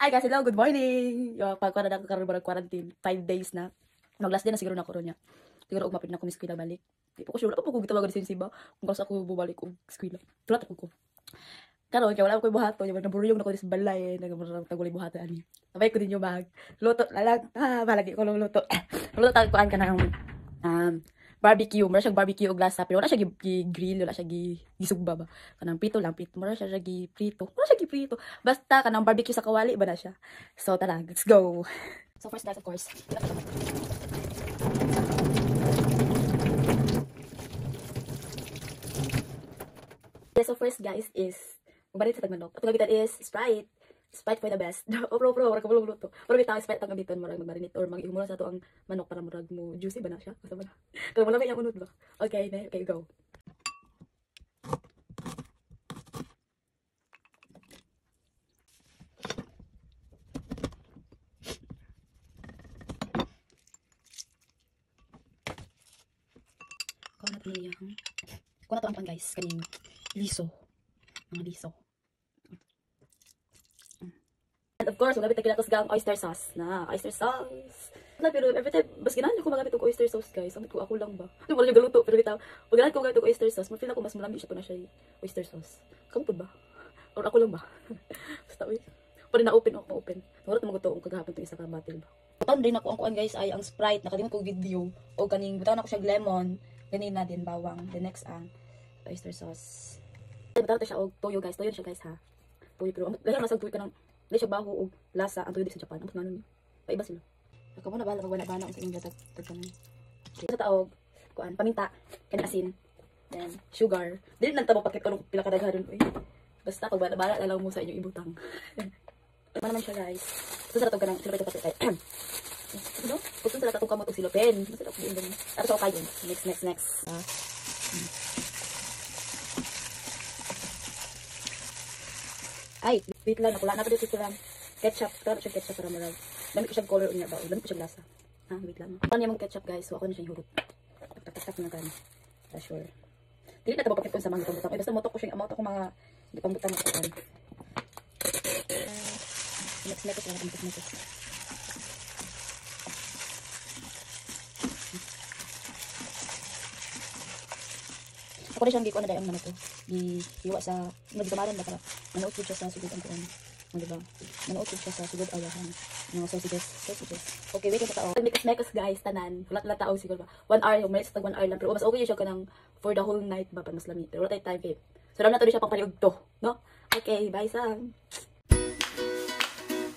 Hi guys, hello, good morning. Yo, pagkuha na ako karon barang quarantine, 5 days na. Mag last day na siguro na ko ron niya. Siguro ug mapit na ko mi eskwela balik. Di pa ko sure, wala pa ko gitawagan sa Siba kung kasi ako bubalik og eskwela. Tulat ako ko. Karon kay wala ko buhato, yung naburyong na ko sa balay, nagmurang taguli buhato ani. Sabay ko din yung mag luto lalag. Balagi ko luto. Luto tag kuan ka na barbecue, mura siya barbecue og lasa, pero wala siya gi-grill, wala siya gisugba ba. Kanang prito lang, prito, mura siya gi-prito. Mura siya gi-prito. Basta kanang barbecue sa kawali ba na siya. So tara, let's go. So first guys, of course. Yeah, so first guys is mabalit sa tagmanok. At gabitan is Sprite. Sprite for the best. Pro, wala ka bulong luto. Pero bitaw Sprite tang gabitan marag magmarinate or mag-ihumura sa to ang manok para marag mo juicy ba na siya? Basta ba na? Kaya wala kayang unod ba? Okay, na, okay, go. Kuha na to ang pan guys, kaning liso. Mga liso. And of course, magamit na kinatos gang oyster sauce. Na, oyster sauce. Wala, pero every time, bas ganahan ko magamit og oyster sauce guys. Ang ko ako lang ba? Ano wala yung galuto, pero bitaw. Pag ganahan ko magamit og oyster sauce, feel ako mas malami siya to na siya oyster sauce. Kamu ba? Or ako lang ba? Basta uy. Pa rin na-open ako, ma-open. Nawarat na maguto kung kagahapon itong isa ka bottle ba. Butan din ako ang kuan guys ay ang Sprite. Nakalimot ko video. O kaning, butan ako siya lemon. Ganun na din, bawang. The next ang oyster sauce. Butan ito siya og toyo guys. Toyo siya guys ha. Toyo pero, lahat masag toyo ka ng hindi siya baho o lasa ang tuyo sa Japan. Ang pagkanon niya. Paiba sila. Ako mo na bala magwana-bana ang sa inyo tagkanon. Sa taog, kuan, paminta, kani asin, then sugar. Dili lang tabo pakit ko pila ka daghanon oy. Basta pag bala-bala na lang mo sa inyong ibutang. Ano naman siya guys. Gusto sa tatong kanang silopin ito patay. Ano? Gusto sa tatong kamot o silopin. Gusto sa tatong ato sa kayon. Next. Ay, wait lang. Nakula na pa dito lang. Ketchup. Tara siya ketchup para marag. Lamit ko siyang color niya ba? Lamit ko siyang lasa. Ha, wait lang. Ano niya mong ketchup guys? So ako na siya yung hugot. Tak na kan. Sure. Dili na tabapakit ko sa mga pambutang. Ay, basta motok ko siya. Amount ako mga di pambutang ko kan. Next. Ako rin siyang gikuan na dayang naman ito. Gihiwa sa, nagdamaran ba para manood ko siya sa sugod ang kuan. Diba? Manood ko siya sa sugod ayahan. Mga sausages. Okay, wait yung tao. Next guys, tanan. Wala tao siguro ba. 1 hour, umalis tag 1 hour lang. Pero mas okay siya ka ng for the whole night ba, mas lamit. Pero wala tayo time, babe. So, lang na to siya pang paliog to. No? Okay, bye, Sam.